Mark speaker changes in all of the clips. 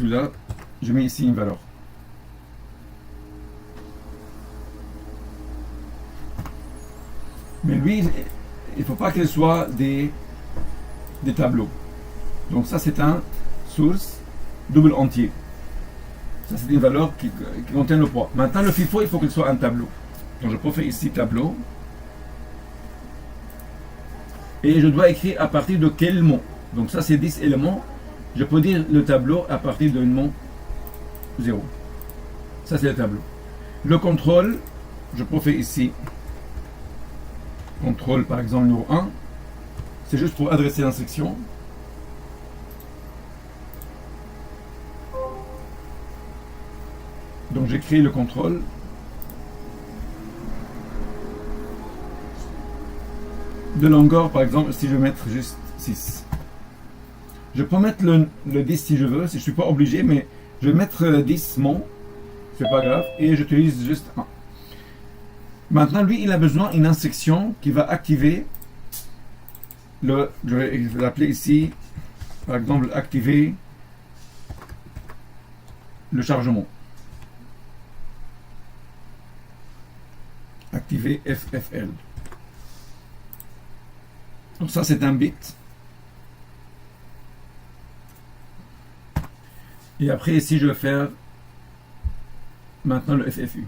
Speaker 1: celui-là, je mets ici une valeur. Mais lui, il ne faut pas qu'il soit des tableaux. Donc ça, c'est un source double entier. Ça, c'est une valeur qui contient le poids. Maintenant, le FIFO, il faut qu'il soit un tableau. Donc je peux faire ici tableau. Et je dois écrire à partir de quel mot. Donc ça, c'est 10 éléments. Je peux dire le tableau à partir d'un mot 0. Ça, c'est le tableau. Le contrôle, je peux faire ici contrôle, par exemple, numéro 1. C'est juste pour adresser l'instruction. Donc j'écris le contrôle. De longueur, par exemple, si je veux mettre juste 6. Je peux mettre le 10 si je veux, si je ne suis pas obligé, mais je vais mettre 10 mots, c'est pas grave, et j'utilise juste 1. Maintenant, lui, il a besoin d'une instruction qui va activer je vais l'appeler ici, par exemple, activer le chargement. Activer FFL. Donc ça, c'est un bit. Et après, ici, je vais faire maintenant le FFU.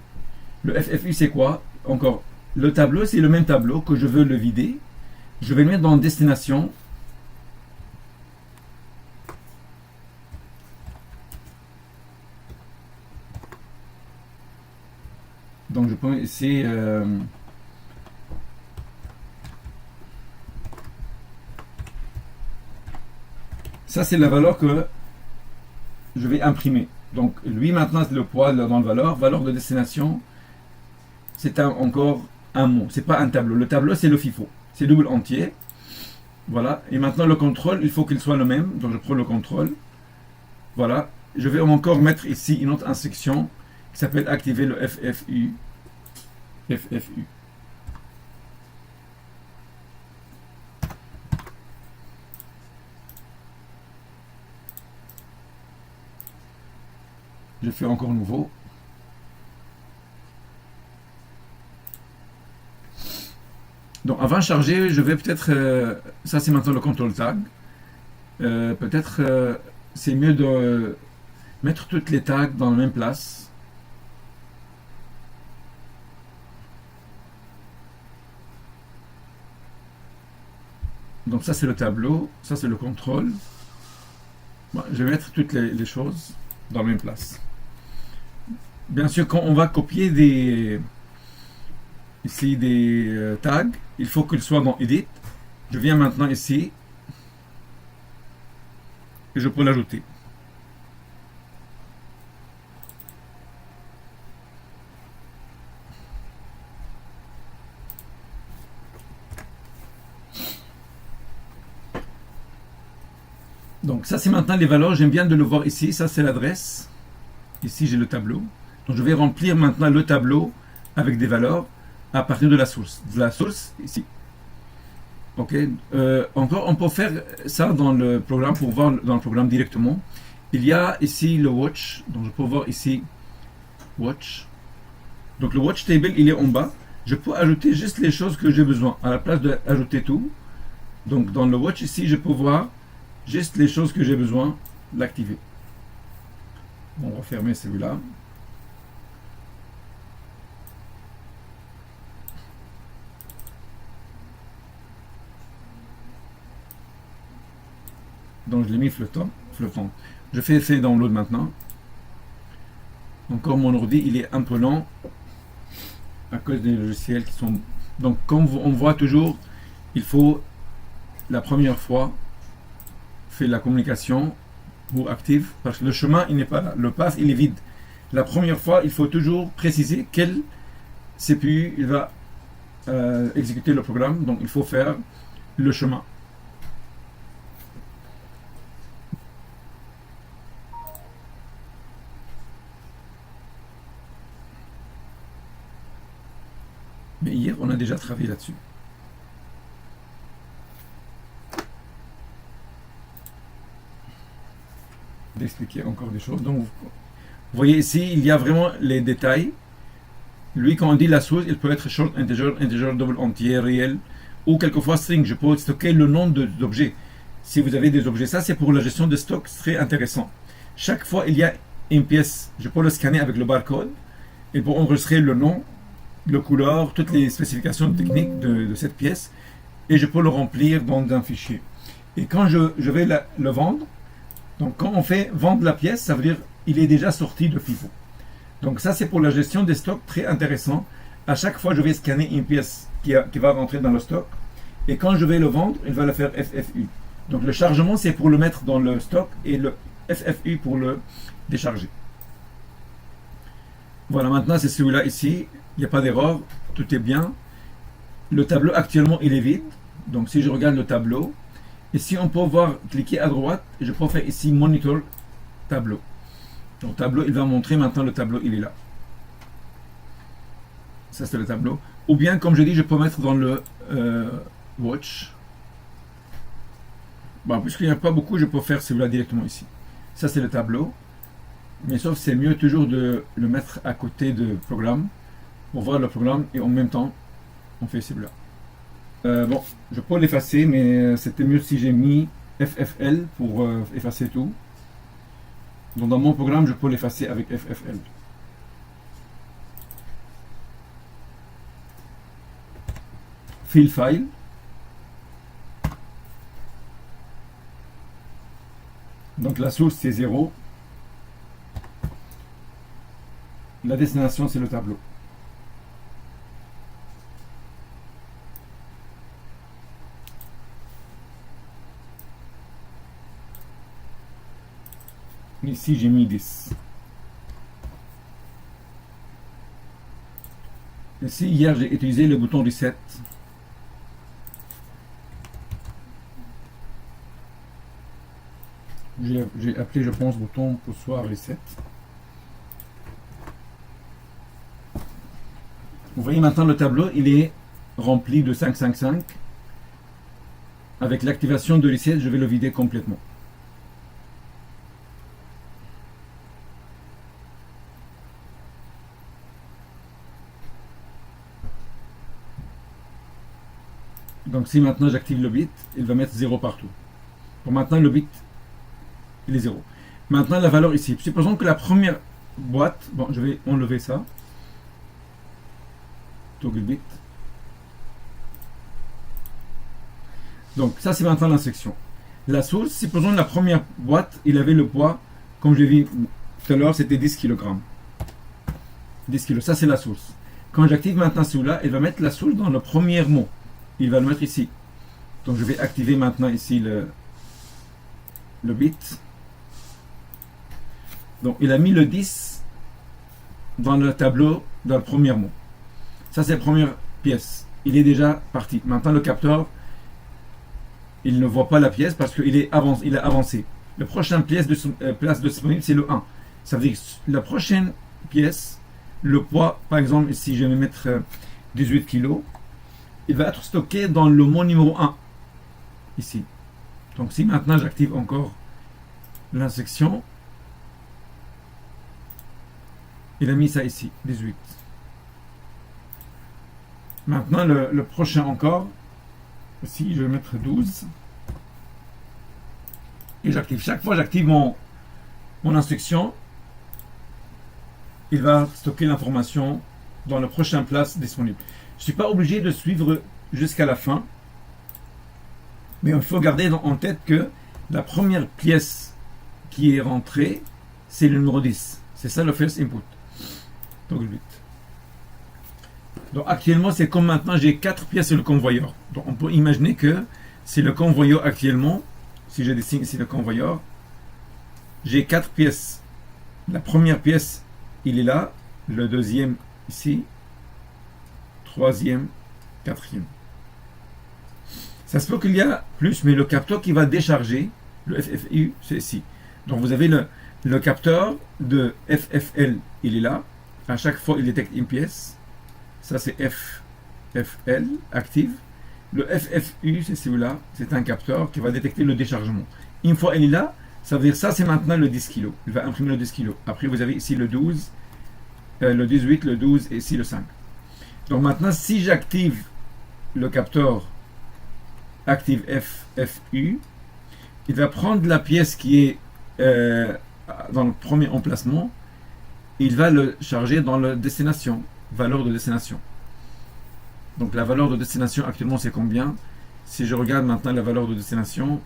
Speaker 1: Le FFU, c'est quoi? Encore, le tableau, c'est le même tableau que je veux le vider. Je vais le mettre dans destination. Donc, je peux ici... ça, c'est la valeur que je vais imprimer. Donc, lui, maintenant, c'est le poids dans le valeur. Valeur de destination, c'est encore un mot. C'est pas un tableau. Le tableau, c'est le FIFO. C'est double entier. Voilà. Et maintenant, le contrôle, il faut qu'il soit le même. Donc, je prends le contrôle. Voilà. Je vais encore mettre ici une autre instruction qui s'appelle activer le FFU. FFU. Je fais encore nouveau. Donc avant de charger, je vais peut-être... ça c'est maintenant le contrôle tag. Peut-être c'est mieux de mettre toutes les tags dans la même place. Donc ça c'est le tableau, ça c'est le contrôle. Bon, je vais mettre toutes les choses dans la même place. Bien sûr, quand on va copier des tags, il faut qu'ils soient dans Edit. Je viens maintenant ici et je peux l'ajouter. Donc ça c'est maintenant les valeurs, j'aime bien de le voir ici, ça c'est l'adresse. Ici j'ai le tableau. Donc je vais remplir maintenant le tableau avec des valeurs à partir de la source. De la source ici. Ok. Encore on peut faire ça dans le programme pour voir dans le programme directement. Il y a ici le watch. Donc je peux voir ici watch. Donc le watch table il est en bas. Je peux ajouter juste les choses que j'ai besoin à la place d'ajouter tout. Donc dans le watch ici je peux voir juste les choses que j'ai besoin d'activer. Bon, on va fermer celui-là. Donc je l'ai mis flottant. Je fais essayer download maintenant. Encore mon ordi, il est un peu lent à cause des logiciels qui sont... Donc comme on voit toujours, il faut la première fois faire la communication ou active, parce que le chemin il n'est pas là, le path il est vide. La première fois, il faut toujours préciser quel CPU il va exécuter le programme, donc il faut faire le chemin. Mais hier, on a déjà travaillé là-dessus. d'expliquer encore des choses. Donc, vous voyez ici, il y a vraiment les détails. Lui, quand on dit la source, il peut être short integer, integer double entier, réel, ou quelquefois string. Je peux stocker le nom d'objets. Si vous avez des objets, ça c'est pour la gestion de stock, c'est très intéressant. Chaque fois, il y a une pièce, je peux le scanner avec le barcode, et pour enregistrer le nom, le couleur, toutes les spécifications techniques de cette pièce, et je peux le remplir dans un fichier. Et quand je vais le vendre, donc quand on fait vendre la pièce, ça veut dire il est déjà sorti de FIFO. Donc ça c'est pour la gestion des stocks, très intéressant. À chaque fois je vais scanner une pièce qui va rentrer dans le stock, et quand je vais le vendre, il va le faire FFU. Donc le chargement c'est pour le mettre dans le stock, et le FFU pour le décharger. Voilà, maintenant c'est celui-là ici, il n'y a pas d'erreur, tout est bien. Le tableau actuellement il est vide, donc si je regarde le tableau, ici on peut voir, cliquer à droite, et je peux faire ici Monitor Tableau. Donc tableau, il va montrer maintenant le tableau, il est là. Ça c'est le tableau. Ou bien, comme je dis, je peux mettre dans le Watch. Bon, puisqu'il n'y a pas beaucoup, je peux faire celui-là directement ici. Ça c'est le tableau. Mais sauf c'est mieux toujours de le mettre à côté de programme pour voir le programme et en même temps on fait celui-là. Bon, je peux l'effacer, mais c'était mieux si j'ai mis FFL pour effacer tout. Donc dans mon programme, je peux l'effacer avec FFL. Fill file. Donc la source c'est 0. La destination c'est le tableau. Ici j'ai mis 10. Ici hier j'ai utilisé le bouton reset. J'ai appelé je pense bouton poussoir reset. Vous voyez maintenant le tableau il est rempli de 555. Avec l'activation de reset je vais le vider complètement. Donc si maintenant j'active le bit, il va mettre 0 partout. Bon, maintenant le bit, il est 0. Maintenant la valeur ici. Supposons que la première boîte, bon je vais enlever ça. Toggle bit. Donc ça c'est maintenant l'instruction. La source, supposons la première boîte, il avait le poids, comme je l'ai vu tout à l'heure, c'était 10 kg. 10 kg, ça c'est la source. Quand j'active maintenant celui-là, il va mettre la source dans le premier mot. Il va le mettre ici. Donc je vais activer maintenant ici le bit. Donc il a mis le 10 dans le tableau, dans le premier mot. Ça c'est la première pièce. Il est déjà parti. Maintenant le capteur, il ne voit pas la pièce parce qu'il a avancé. La prochaine place disponible c'est le 1. Ça veut dire que la prochaine pièce, le poids, par exemple ici je vais mettre 18 kg. Il va être stocké dans le mot numéro 1, ici. Donc si maintenant j'active encore l'instruction, il a mis ça ici, 18. Maintenant le prochain encore, ici je vais mettre 12. Et j'active. Chaque fois j'active mon instruction, il va stocker l'information dans la prochaine place disponible. Je ne suis pas obligé de suivre jusqu'à la fin, mais il faut garder en tête que la première pièce qui est rentrée, c'est le numéro 10. C'est ça le first input. Donc actuellement, c'est comme maintenant, j'ai 4 pièces sur le convoyeur. Donc on peut imaginer que c'est le convoyeur actuellement. Si je dessine ici le convoyeur, j'ai 4 pièces. La première pièce, il est là. Le deuxième, ici. Troisième, quatrième. Ça se peut qu'il y a plus, mais le capteur qui va décharger le FFU, c'est ici. Donc vous avez le capteur de FFL, il est là. À chaque fois, il détecte une pièce. Ça, c'est FFL, active. Le FFU, c'est celui-là. C'est un capteur qui va détecter le déchargement. Une fois il est là, Ça veut dire ça, c'est maintenant le 10 kg. Il va imprimer le 10 kg. Après, vous avez ici le 12, le 18, le 12 et ici le 5. Donc maintenant, si j'active le capteur active FFU, il va prendre la pièce qui est dans le premier emplacement, il va le charger dans la destination, valeur de destination. Donc la valeur de destination actuellement c'est combien? Si je regarde maintenant la valeur de destination,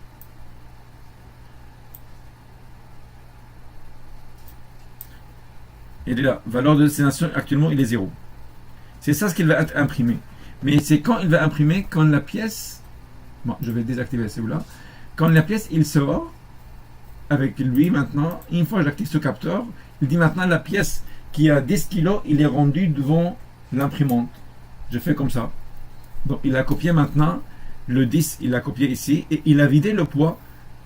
Speaker 1: il est là. Valeur de destination actuellement il est 0. C'est ça ce qu'il va être imprimé. Mais c'est quand il va imprimer, quand la pièce, bon je vais désactiver celui-là, quand la pièce il sort avec lui maintenant, une fois que j'active ce capteur, il dit maintenant la pièce qui a 10 kg, il est rendu devant l'imprimante. Je fais comme ça. Donc il a copié maintenant le 10, il a copié ici et il a vidé le poids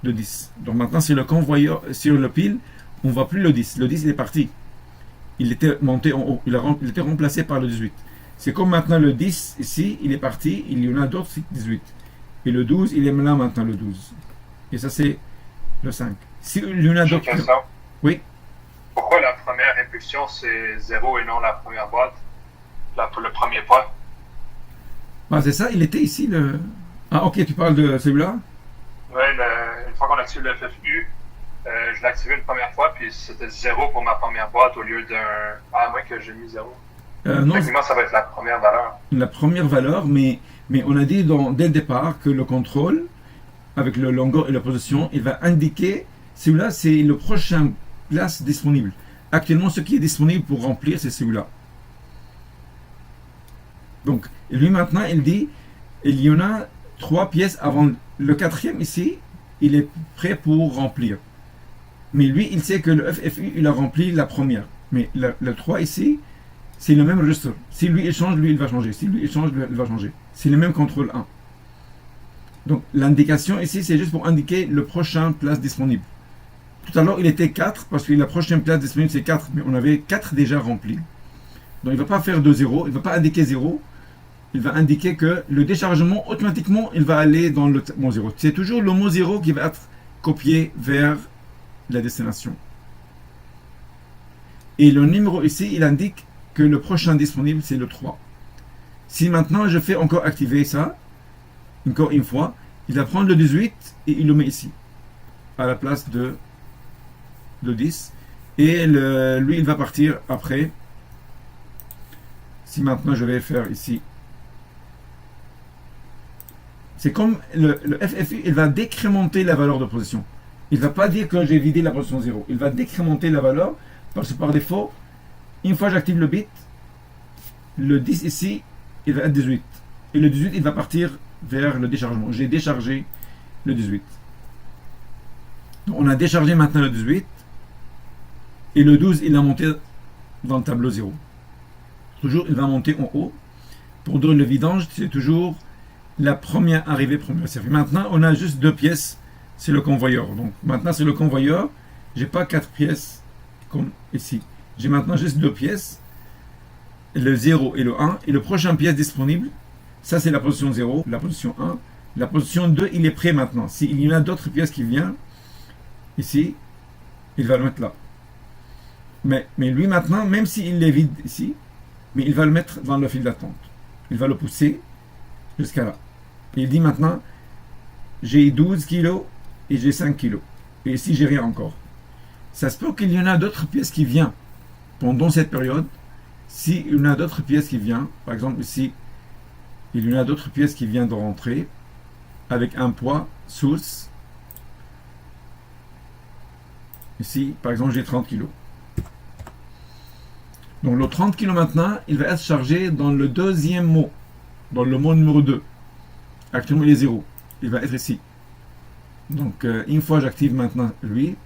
Speaker 1: de 10. Donc maintenant sur le convoyeur, sur le pile, on ne voit plus le 10. Le 10 il est parti. Il était monté en haut. Il était remplacé par le 18. C'est comme maintenant le 10 ici, il est parti. Il y en a d'autres 18. Et le 12, il est là maintenant le 12. Et ça c'est le 5. Si il y en a d'autres. Oui.
Speaker 2: Pourquoi la première impulsion c'est 0 et non la première boîte? Pour le premier poids?
Speaker 1: Ah, c'est ça, il était ici le. Ah, ok, tu parles de celui-là?
Speaker 2: Oui, une fois qu'on active le FFU, je l'ai activé une première fois, puis c'était 0 pour ma première boîte au lieu d'un. Ah, moi que j'ai mis 0.
Speaker 1: Non,
Speaker 2: effectivement, ça va être la première valeur.
Speaker 1: La première valeur, mais on a dit dès le départ que le contrôle, avec le longueur et la position, il va indiquer, celui-là, c'est le prochain place disponible. Actuellement, ce qui est disponible pour remplir, c'est celui-là. Donc, lui maintenant, il dit, il y en a 3 pièces avant le 4e ici, il est prêt pour remplir. Mais lui, il sait que le FFU, il a rempli la première. Mais le 3 ici, c'est le même registre. Si lui, il change, lui, il va changer. Si lui, il change, lui, il va changer. C'est le même contrôle 1. Donc, l'indication ici, c'est juste pour indiquer le prochain place disponible. Tout à l'heure, il était 4, parce que la prochaine place disponible, c'est 4. Mais on avait 4 déjà remplis. Donc, il ne va pas faire de 0. Il ne va pas indiquer 0. Il va indiquer que le déchargement, automatiquement, il va aller dans le mot 0. C'est toujours le mot 0 qui va être copié vers la destination. Et le numéro ici, il indique que le prochain disponible, c'est le 3. Si maintenant, je fais encore activer ça, encore une fois, il va prendre le 18 et il le met ici, à la place de 10. Et lui, il va partir après. Si maintenant, je vais faire ici, c'est comme le FFU, il va décrémenter la valeur de position. Il ne va pas dire que j'ai vidé la position 0. Il va décrémenter la valeur parce que par défaut, une fois que j'active le bit, le 10 ici, il va être 18. Et le 18, il va partir vers le déchargement. J'ai déchargé le 18. Donc on a déchargé maintenant le 18. Et le 12, il a monté dans le tableau 0. Toujours, il va monter en haut. Pour dire le vidange, c'est toujours la première arrivée, première servie. Maintenant, on a juste 2 pièces, c'est le convoyeur. Donc maintenant, c'est le convoyeur. J'ai pas 4 pièces comme ici. J'ai maintenant juste 2 pièces, le 0 et le 1. Et le prochain pièce disponible, ça c'est la position 0, la position 1. La position 2, il est prêt maintenant. S'il y en a d'autres pièces qui viennent, ici, il va le mettre là. Mais lui maintenant, même s'il les vide ici, mais il va le mettre dans le fil d'attente. Il va le pousser jusqu'à là. Et il dit maintenant, j'ai 12 kilos et j'ai 5 kilos. Et ici, j'ai rien encore. Ça se peut qu'il y en a d'autres pièces qui viennent pendant cette période. S'il y en a d'autres pièces qui viennent, par exemple ici, il y en a d'autres pièces qui viennent de rentrer avec un poids source. Ici, par exemple, j'ai 30 kilos. Donc le 30 kg maintenant, il va être chargé dans le deuxième mot, dans le mot numéro 2. Actuellement, il est 0. Il va être ici. Donc une fois j'active maintenant lui,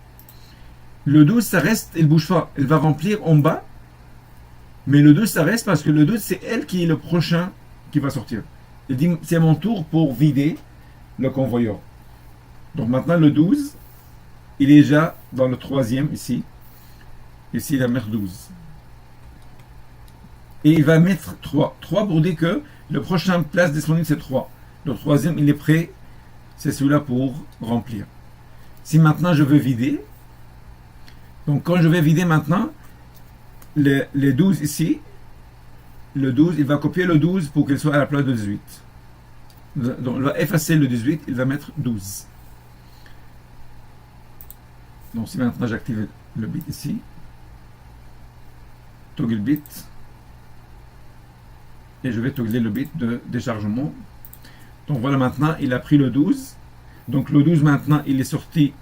Speaker 1: le 12 ça reste, il ne bouge pas. Il va remplir en bas, mais le 12 ça reste parce que le 12 c'est elle qui est le prochain qui va sortir. Il dit c'est mon tour pour vider le convoyeur. Donc maintenant le 12, il est déjà dans le troisième ici. Ici il va mettre 12. Et il va mettre 3. 3 pour dire que le prochain place disponible c'est 3. Le troisième il est prêt, c'est celui-là pour remplir. Si maintenant je veux vider, donc quand je vais vider maintenant, les 12 ici, le 12, il va copier le 12 pour qu'il soit à la place de 18. Donc il va effacer le 18, il va mettre 12. Donc si maintenant j'active le bit ici, toggle bit, et je vais toggler le bit de déchargement. Donc voilà, maintenant il a pris le 12. Donc le 12 maintenant il est sorti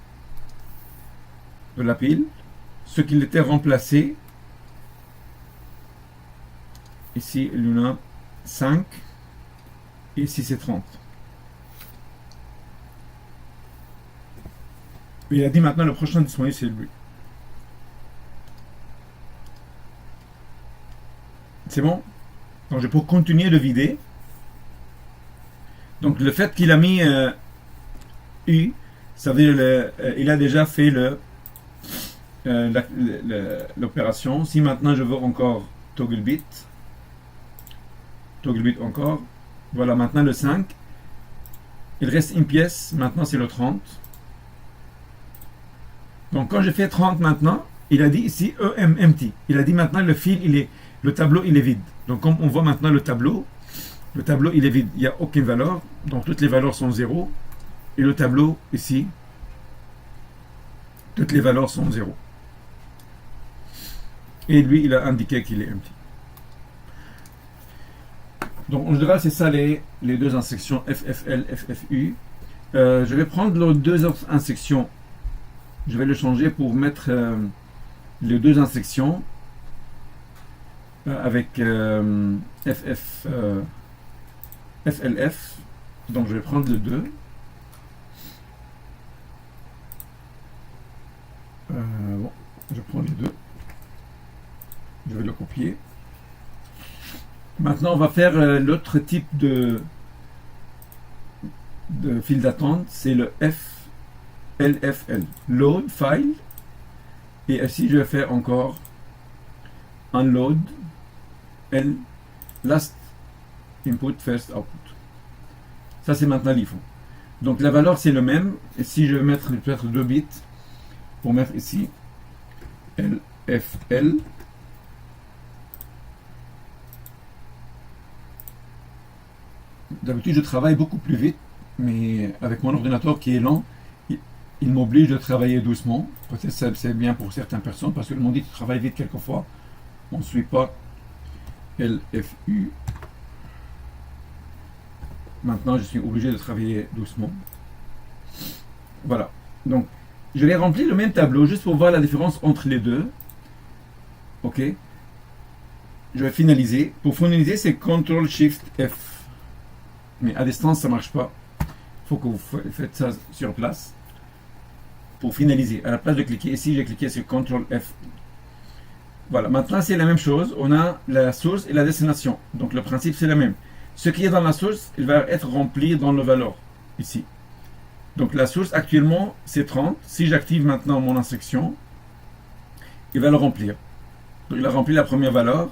Speaker 1: de la pile. Ce qu'il était remplacé, ici il y en a 5, et ici c'est 30. Et il a dit maintenant le prochain disponible c'est lui. C'est bon? Donc je peux continuer de vider. Donc le fait qu'il a mis U, ça veut dire il a déjà fait l'opération. Si maintenant je veux encore toggle bit encore, voilà maintenant le 5, il reste une pièce, maintenant c'est le 30. Donc quand je fais 30 maintenant, il a dit ici empty, il a dit maintenant le fil, le tableau il est vide. Donc comme on voit maintenant le tableau il est vide, il n'y a aucune valeur, donc toutes les valeurs sont 0, et le tableau ici, toutes les valeurs sont 0. Et lui, il a indiqué qu'il est empty. Donc, en général, c'est ça les deux instructions FFL, FFU. Je vais prendre les deux autres instructions. Je vais le changer pour mettre les deux instructions avec FLF. Donc, je vais prendre le 2. Bon, je prends les deux. Je vais le copier. Maintenant, on va faire l'autre type de file d'attente, c'est le LFL, Load File. Et ici, je vais faire encore Unload, Last Input, First Output. Ça, c'est maintenant l'IFO. Donc, la valeur, c'est le même. Et si je vais mettre peut-être 2 bits, pour mettre ici LFL, d'habitude, je travaille beaucoup plus vite, mais avec mon ordinateur qui est lent, il m'oblige de travailler doucement. Peut-être c'est bien pour certaines personnes, parce qu'ils m'ont dit que tu travailles vite quelquefois. On ne suit pas LFU. Maintenant, je suis obligé de travailler doucement. Voilà. Donc, je vais remplir le même tableau, juste pour voir la différence entre les deux. OK. Je vais finaliser. Pour finaliser, c'est CTRL-SHIFT-F. Mais à distance, ça ne marche pas. Il faut que vous faites ça sur place. Pour finaliser, à la place de cliquer ici, j'ai cliqué sur CTRL F. Voilà, maintenant c'est la même chose. On a la source et la destination. Donc le principe c'est le même. Ce qui est dans la source, il va être rempli dans le valeur, ici. Donc la source actuellement c'est 30. Si j'active maintenant mon instruction, il va le remplir. Donc il a rempli la première valeur.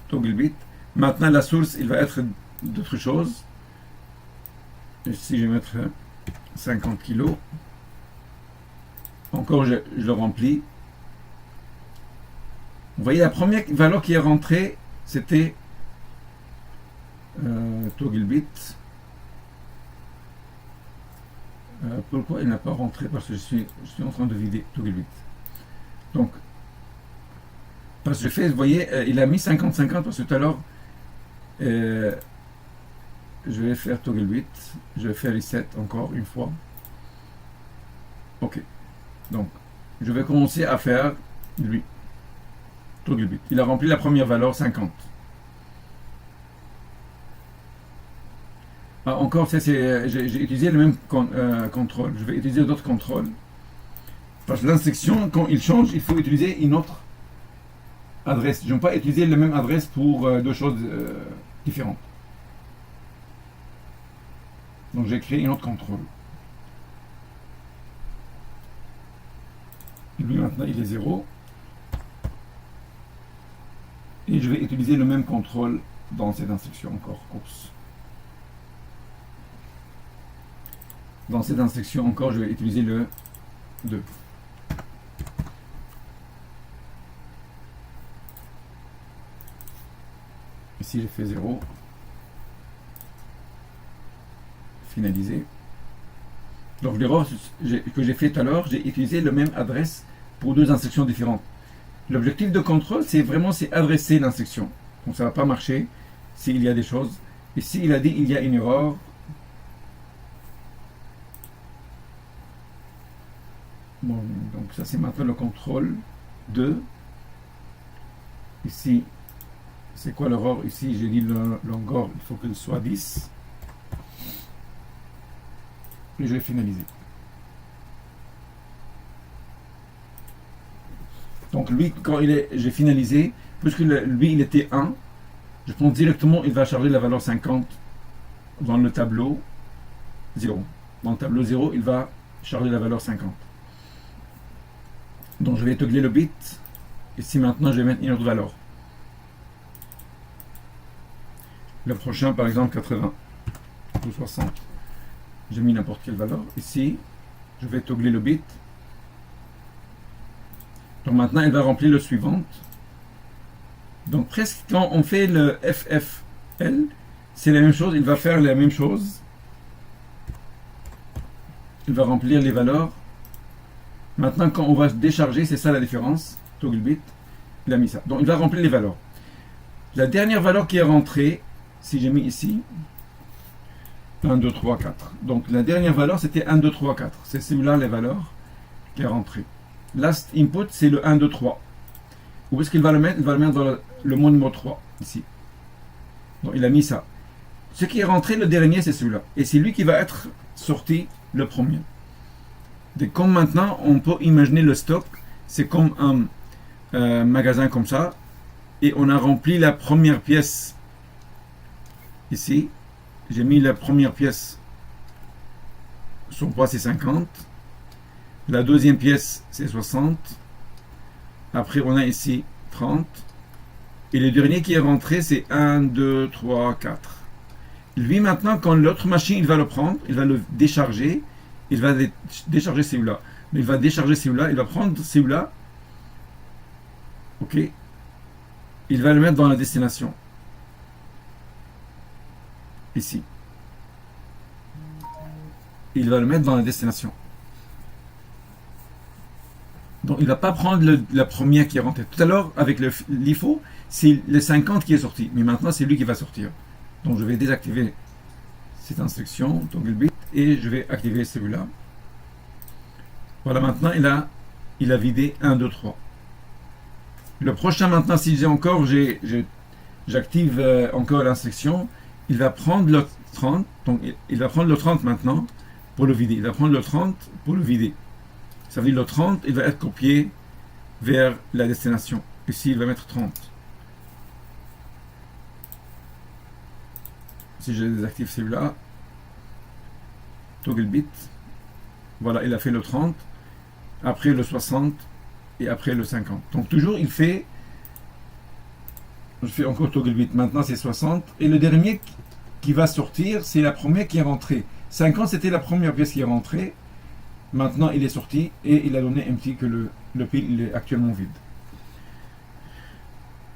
Speaker 1: Toggle bit. Maintenant la source, il va être d'autres choses. Ici je vais mettre 50 kg. Encore je le remplis. Vous voyez la première valeur qui est rentrée, c'était toggle bit. Pourquoi il n'a pas rentré? Parce que je suis en train de vider toggle bit. Donc, parce que je fais, vous voyez, il a mis 50-50 parce que tout à l'heure, je vais faire toggle bit. Je vais faire reset encore une fois. Ok. Donc, je vais commencer à faire lui. Toggle bit. Il a rempli la première valeur 50. Ah, encore, j'ai utilisé le même contrôle. Je vais utiliser d'autres contrôles. Parce que l'instruction, quand il change, il faut utiliser une autre adresse. Je ne vais pas utiliser la même adresse pour deux choses différentes. Donc j'ai créé une autre contrôle. Lui maintenant il est 0. Et je vais utiliser le même contrôle dans cette instruction encore. Oups. Dans cette instruction encore, je vais utiliser le 2. Ici, j'ai fait 0. Finaliser. Donc l'erreur que j'ai fait tout à l'heure, j'ai utilisé la même adresse pour deux instructions différentes. L'objectif de contrôle, c'est adresser l'instruction. Donc ça ne va pas marcher s'il y a des choses. Ici, il a dit il y a une erreur. Bon, donc ça c'est maintenant le contrôle 2. Ici, c'est quoi l'erreur? Ici, j'ai dit le longueur, il faut qu'il soit 10. Et je vais finaliser. Donc lui, quand j'ai finalisé, puisque lui il était 1, je pense directement il va charger la valeur 50 dans le tableau 0. Dans le tableau 0, il va charger la valeur 50. Donc je vais toggler le bit. Ici maintenant, je vais mettre une autre valeur. Le prochain, par exemple, 80 ou 60. J'ai mis n'importe quelle valeur. Ici, je vais toggler le bit. Donc maintenant, elle va remplir le suivant. Donc presque quand on fait le FFL, c'est la même chose. Il va faire la même chose. Il va remplir les valeurs. Maintenant, quand on va décharger, c'est ça la différence. Toggle bit, il a mis ça. Donc il va remplir les valeurs. La dernière valeur qui est rentrée, si j'ai mis ici, 1, 2, 3, 4. Donc la dernière valeur, c'était 1, 2, 3, 4. C'est celui-là les valeurs qui est rentrée. Last input, c'est le 1, 2, 3. Où est-ce qu'il va le mettre? Il va le mettre dans le mot numéro 3, ici. Donc il a mis ça. Ce qui est rentré, le dernier, c'est celui-là. Et c'est lui qui va être sorti le premier. Et comme maintenant, on peut imaginer le stock, c'est comme un magasin comme ça. Et on a rempli la première pièce ici. J'ai mis la première pièce, son poids c'est 50. La deuxième pièce c'est 60. Après on a ici 30. Et le dernier qui est rentré c'est 1, 2, 3, 4. Lui maintenant, quand l'autre machine il va le prendre, il va le décharger. Il va décharger celui-là. Mais il va décharger celui-là, il va prendre celui-là. Ok. Il va le mettre dans la destination. Ici. Il va le mettre dans la destination. Donc il ne va pas prendre la première qui est rentrée. Tout à l'heure, avec l'IFO, c'est le 50 qui est sorti. Mais maintenant, c'est lui qui va sortir. Donc je vais désactiver cette instruction, toggle bit, et je vais activer celui-là. Voilà, maintenant il a vidé 1, 2, 3. Le prochain maintenant, si j'active encore l'instruction, il va prendre le 30, donc il va prendre le 30 maintenant pour le vider. Il va prendre le 30 pour le vider. Ça veut dire le 30, il va être copié vers la destination. Ici, il va mettre 30. Si je désactive celui-là, toggle bit, voilà, il a fait le 30, après le 60 et après le 50. Donc toujours, je fais encore toggle bit. Maintenant, c'est 60. Et le dernier qui va sortir, c'est la première qui est rentrée. 50, c'était la première pièce qui est rentrée. Maintenant, il est sorti et il a donné empty que le pile il est actuellement vide.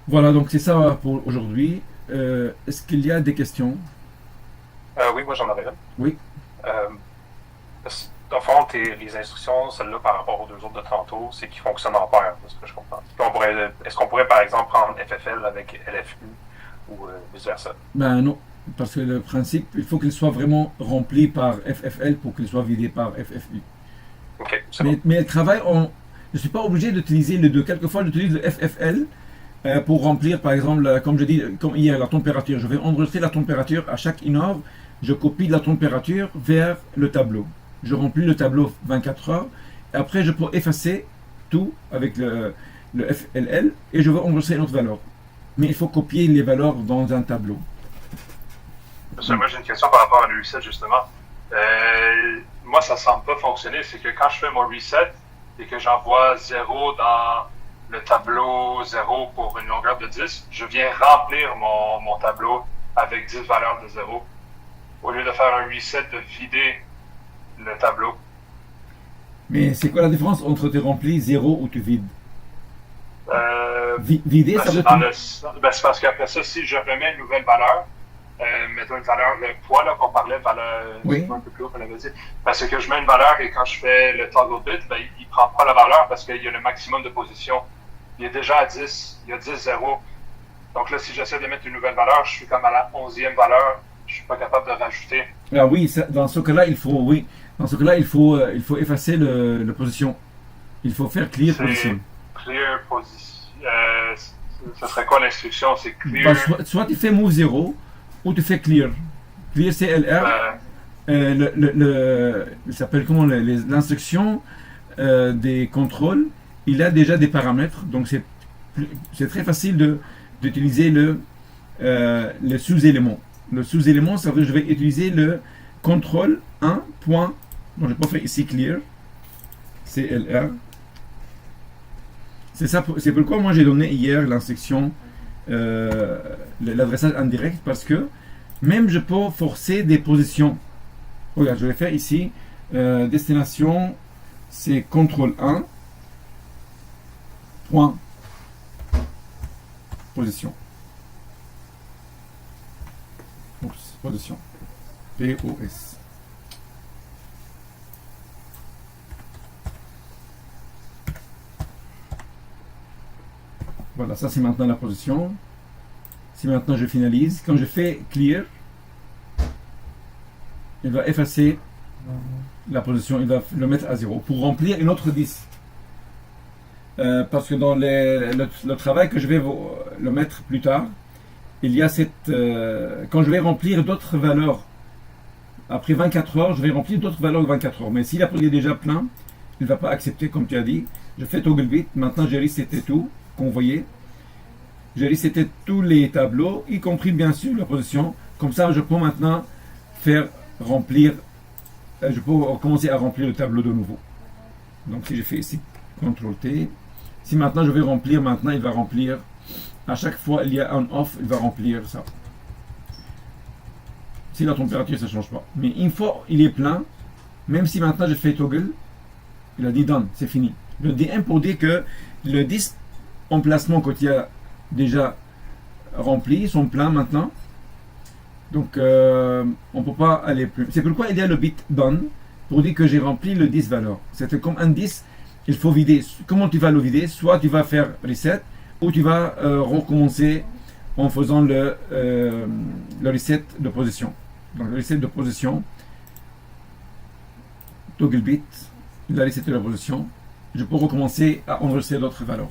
Speaker 1: Voilà, donc c'est ça pour aujourd'hui. Est-ce qu'il y a des questions?
Speaker 2: Oui, moi j'en avais une.
Speaker 1: Oui.
Speaker 2: Dans le fond, les instructions, celles-là par rapport aux deux autres de tantôt, c'est qu'ils fonctionnent en paire, de ce que je comprends. Est-ce qu'on pourrait par exemple prendre FFL avec LFU ou vice-versa? Ben
Speaker 1: non, parce que le principe, il faut qu'il soit vraiment rempli par FFL pour qu'il soit vidé par FFU.
Speaker 2: Ok, c'est
Speaker 1: bon.
Speaker 2: Mais
Speaker 1: le travail, je ne suis pas obligé d'utiliser les deux. Quelquefois, j'utilise le FFL pour remplir, par exemple, comme je dis, comme hier, la température. Je vais enregistrer la température à chaque 1 heure. Je copie la température vers le tableau. Je remplis le tableau 24 heures. Et après, je peux effacer tout avec le FLL et je vais enregistrer une autre valeur. Mais il faut copier les valeurs dans un tableau.
Speaker 2: Moi, j'ai une question par rapport à le reset, justement. Moi, ça ne semble pas fonctionner. C'est que quand je fais mon reset et que j'envoie 0 dans le tableau 0 pour une longueur de 10, je viens remplir mon tableau avec 10 valeurs de 0. Au lieu de faire un reset, de vider le tableau.
Speaker 1: Mais c'est quoi la différence entre tu remplis 0 ou tu vides?
Speaker 2: Euh,
Speaker 1: Vider,
Speaker 2: ben,
Speaker 1: ça veut
Speaker 2: c'est dans
Speaker 1: dire...
Speaker 2: c'est parce qu'après ça, si je remets une nouvelle valeur, mettons une valeur, le poids là, qu'on parlait, valeur,
Speaker 1: Oui.
Speaker 2: un peu plus haut qu'on avait dit, parce que je mets une valeur et quand je fais le toggle bit, ben, il ne prend pas la valeur parce qu'il y a le maximum de position. Il est déjà à 10, il y a 10 zéros. Donc là, si j'essaie de mettre une nouvelle valeur, je suis comme à la 11e valeur, je suis pas capable de rajouter.
Speaker 1: Ah oui, dans ce cas-là, il faut effacer la position. Il faut faire clear
Speaker 2: C'est
Speaker 1: position.
Speaker 2: clear position. Ça serait quoi l'instruction? C'est
Speaker 1: Bah,
Speaker 2: clear.
Speaker 1: soit tu fais move 0 ou tu fais clear. Clear, c'est LR. Il s'appelle comment l'instruction des contrôles. Il a déjà des paramètres, donc c'est très facile d'utiliser le sous-élément. Le sous-élément, ça veut dire que je vais utiliser le contrôle 1. Point, donc je peux faire ici clear, CLR. C'est pourquoi moi j'ai donné hier l'instruction l'adressage indirect, parce que même je peux forcer des positions. Regarde, je vais faire ici destination, c'est contrôle 1 point position. Oups, position. POS. Voilà, ça c'est maintenant la position. Si maintenant je finalise, quand je fais clear, il va effacer la position, il va le mettre à 0 pour remplir une autre 10. Parce que dans le travail que je vais le mettre plus tard, il y a quand je vais remplir d'autres valeurs, après 24 heures, je vais remplir d'autres valeurs de 24 heures. Mais si la est déjà plein, il ne va pas accepter comme tu as dit. Je fais toggle bit, maintenant j'ai reseté tout, qu'on voyait. J'ai reseté tous les tableaux, y compris bien sûr la position. Comme ça, je peux maintenant faire remplir, je peux commencer à remplir le tableau de nouveau. Donc si je fais ici CTRL T, si maintenant je vais remplir, maintenant il va remplir. À chaque fois il y a un off, il va remplir ça. Si la température ça ne change pas. Mais une fois il est plein, même si maintenant je fais toggle, il a dit done, c'est fini. Le D1 pour dire que le 10 emplacements qu'il y a déjà remplis sont pleins maintenant. Donc on ne peut pas aller plus. C'est pourquoi il y a le bit done pour dire que j'ai rempli le 10 valeur. C'était comme un 10, il faut vider. Comment tu vas le vider? Soit tu vas faire reset, ou tu vas recommencer en faisant le reset de position. Donc le reset de position, toggle bit, il a reseté la position. Je peux recommencer à enregistrer d'autres valeurs.